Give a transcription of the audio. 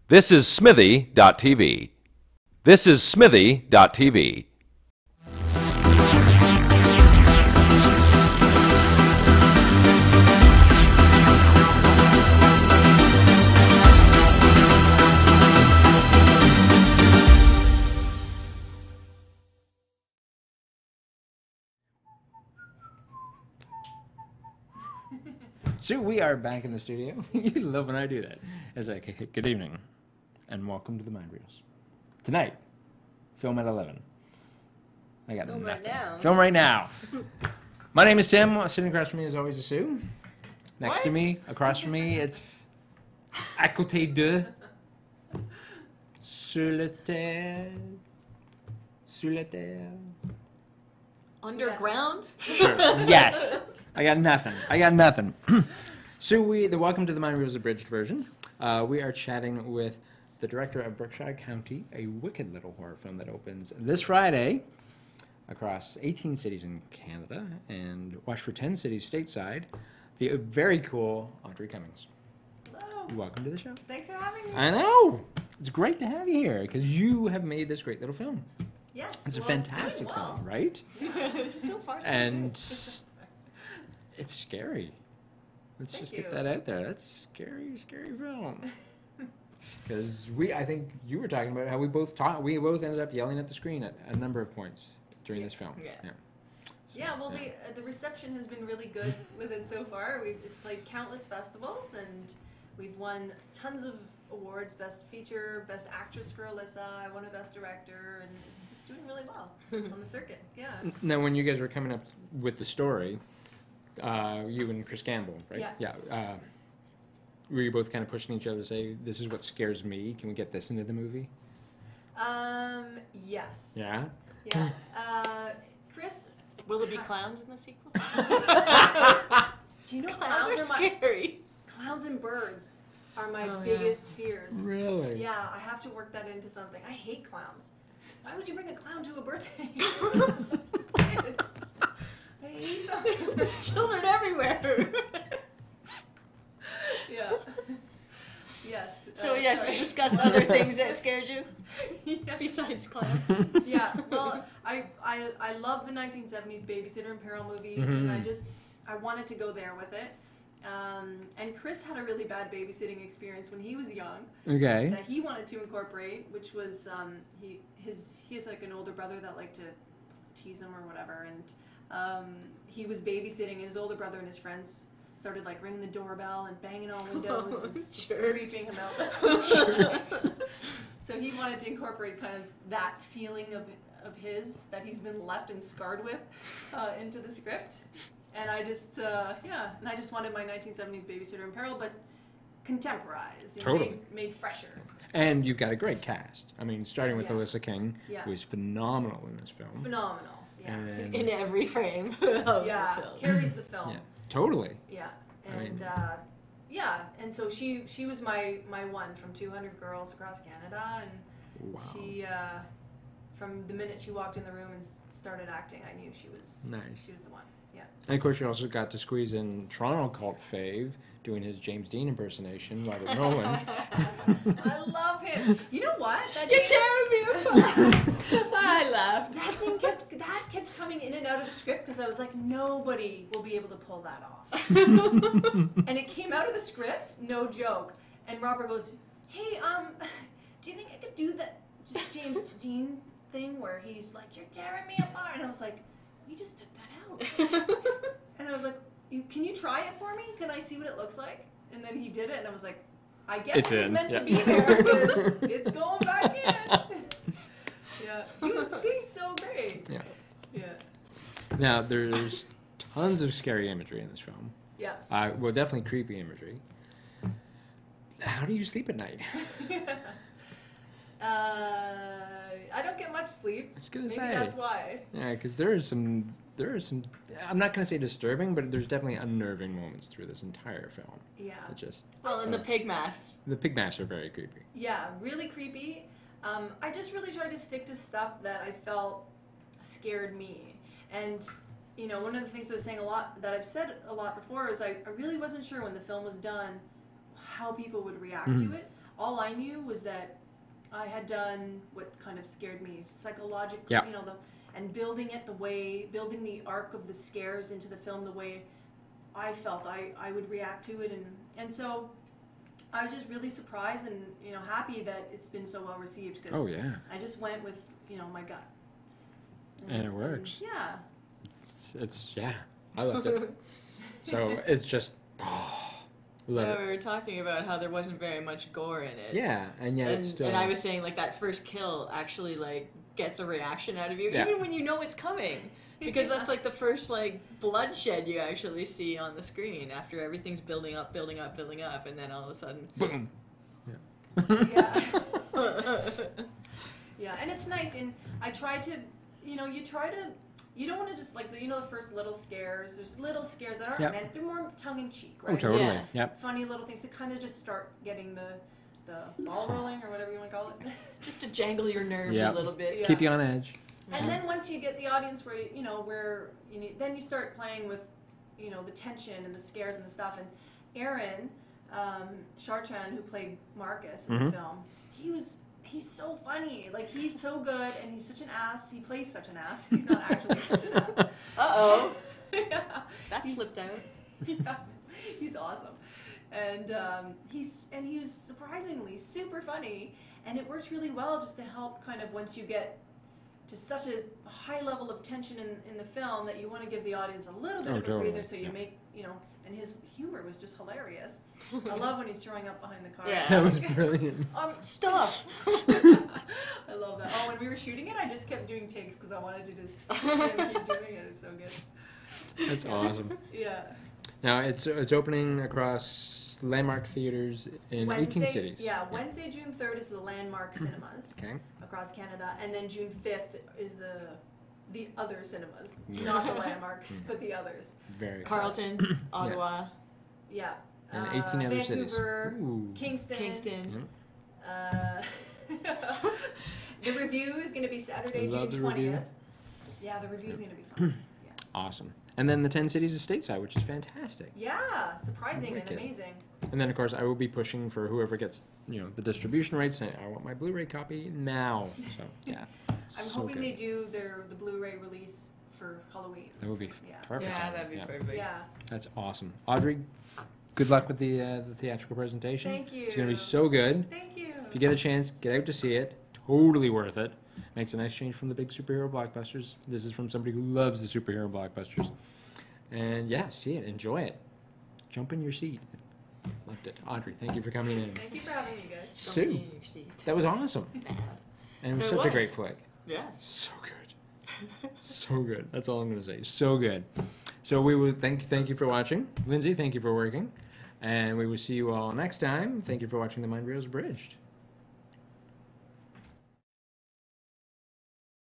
This is Smithy.tv. This is Smithy.tv. So we are back in the studio. You love when I do that. It's like, hey, good evening, and welcome to the Mind Reels. Tonight, film at 11. I got Film nothing. right now. Film right now. My name is Tim. Sitting across from me is always Sue. Next to me, across from me, it's à côté de, sur la terre, sur la terre. Underground? Sure. Yes. I got nothing. So welcome to the Mind Reels abridged version. We are chatting with the director of Berkshire County, a wicked little horror film that opens this Friday across 18 cities in Canada and watch for 10 cities stateside. The very cool Audrey Cummings. Hello. Welcome to the show. Thanks for having me. I know. It's great to have you here because you have made this great little film. Yes. It's a well, fantastic it's doing film, right? well. So far, so And good. it's scary. Let's Thank just you. get that out there. That's scary film. Because I think you were talking about how we both ended up yelling at the screen at a number of points during this film. Yeah. Yeah, well, the reception has been really good with it so far. It's played countless festivals, and we've won tons of awards: Best Feature, Best Actress for Alyssa. I won a Best Director, and it's just doing really well on the circuit. Yeah. Now, when you guys were coming up with the story, you and Chris Campbell, right? Yeah. Were you both kind of pushing each other to say, "This is what scares me. Can we get this into the movie?" Yes. Yeah. Yeah. Chris. Will there be clowns in the sequel? Do you know Clowns are scary. Clowns and birds are my Oh, biggest fears. Really? Yeah, I have to work that into something. I hate clowns. Why would you bring a clown to a birthday? I hate them. There's children everywhere. Yeah. Yes. So yes, sorry. we discussed other things that scared you Yeah. besides clowns. Yeah. Well, I love the 1970s Babysitter in Peril movies, and I wanted to go there with it. And Chris had a really bad babysitting experience when he was young. Okay. That he wanted to incorporate, which was he has like an older brother that liked to tease him or whatever, and he was babysitting, and his older brother and his friends started like ringing the doorbell and banging on windows and just creeping him out. So he wanted to incorporate kind of that feeling of his that he's been left and scarred with into the script. And I just and I just wanted my 1970s Babysitter in Peril, but contemporized, Totally. made fresher. And you've got a great cast. I mean, starting with Yeah. Alyssa King, Yeah. who is phenomenal in this film. Phenomenal. Yeah. And In every frame of Yeah, the film. carries the film. yeah, totally. Yeah, I mean- and and so she was my one from 200 Girls Across Canada, and Wow. she from the minute she walked in the room and started acting, I knew she was Nice. She was the one. Yeah. And of course, you also got to squeeze in Toronto cult fave doing his James Dean impersonation, Robert Nolan. I love him. You know what? That You're thing- tearing me apart. I laughed. that kept coming in and out of the script because I was like, nobody will be able to pull that off. And it came out of the script, no joke. And Robert goes, "Hey, do you think I could do that just James Dean thing where he's like, you're tearing me apart?" And I was like, "We just took that out." And I was like, "Can you try it for me? Can I see what it looks like?" And then he did it, and I was like, "I guess It's it was in, meant yeah. to be there because it's going back in." Yeah, he's so great. Yeah. Yeah. Now, there's tons of scary imagery in this film. Yeah. Well, definitely creepy imagery. How do you sleep at night? I don't get much sleep. I was gonna Maybe say. that's why. Yeah, because there are some, I'm not going to say disturbing, but there's definitely unnerving moments through this entire film. Yeah. It just, Well, in the pig mask. the pig masks are very creepy. Yeah, really creepy. I just really tried to stick to stuff that I felt scared me. And, you know, one of the things I was saying a lot, that I've said a lot before, is I really wasn't sure when the film was done how people would react to it. all I knew was that I had done what kind of scared me psychologically, Yeah. you know, and building the arc of the scares into the film the way I felt I would react to it, and so I was just really surprised and, you know, happy that it's been so well received, because Oh yeah, I just went with, you know, my gut. and it works. Yeah. It's yeah, I loved it. So it's just love So it. we were talking about how there wasn't very much gore in it. Yeah, and yet it's still. And I was saying, like, that first kill actually, like, gets a reaction out of you, Yeah. even when you know it's coming. Because that's, like, the first, like, bloodshed you actually see on the screen after everything's building up, and then all of a sudden... boom. Yeah. Yeah, and it's nice, and I try to, you don't want to just, like, you know, the first little scares, there's little scares that aren't Yep. meant, they're more tongue-in-cheek, right? Oh, totally. Yeah. Yep. Funny little things to kind of just start getting the ball rolling, or whatever you want to call it. Just to jangle your nerves Yeah. a little bit. Yeah. Keep you on edge. And then once you get the audience where you need, then you start playing with, you know, the tension and the scares and the stuff. And Aaron Chartrand, who played Marcus in the film, he's so funny. Like, he's so good, and he's such an ass. He plays such an ass. He's not actually such an ass. Uh-oh. Yeah. That slipped out. Yeah, he's awesome, and he was surprisingly super funny, and it works really well just to help kind of once you get to such a high level of tension in the film that you want to give the audience a little bit of a totally. breather, so you make, you know, and his humor was just hilarious. I love when he's throwing up behind the car. Yeah. That was brilliant. Stuff! I love that. Oh, when we were shooting it, I just kept doing takes because I wanted to just keep doing it. It's so good. That's awesome. Yeah. Now it's opening across landmark theaters in 18 cities. Yeah, Wednesday, June 3rd is the Landmark Cinemas Okay. across Canada, and then June 5th is the other cinemas, not the landmarks, but the others. Very cool. Carlton, Ottawa, Yeah. And 18 other cities. Vancouver, Ooh. Kingston. The review is going to be Saturday, Love June the review. 20th. Yeah, the review is going to be fun. Yeah. Awesome. And then the 10 cities is stateside, which is fantastic. Yeah, surprising and Wicked. amazing. And then, of course, I will be pushing for whoever gets, you know, the distribution rights, saying, I want my Blu-ray copy now. So, yeah. I'm so hoping good. they do the Blu-ray release for Halloween. That would be Yeah. perfect. Yeah, that'd be perfect. Yeah. That's awesome. Audrey, good luck with the theatrical presentation. Thank you. It's going to be so good. Thank you. If you get a chance, get out to see it. Totally worth it. Makes a nice change from the big superhero blockbusters. This is from somebody who loves the superhero blockbusters. And yeah, see it. Enjoy it. Jump in your seat. Loved it. Audrey, thank you for coming in. Thank you for having me, guys. Sue, In your seat. that was awesome. And it was It such a was. great flick. Yes. So good. So good. That's all I'm going to say. So good. So we will thank you for watching. Lindsay, thank you for working. And we will see you all next time. Thank you for watching The Mind Reels Abridged.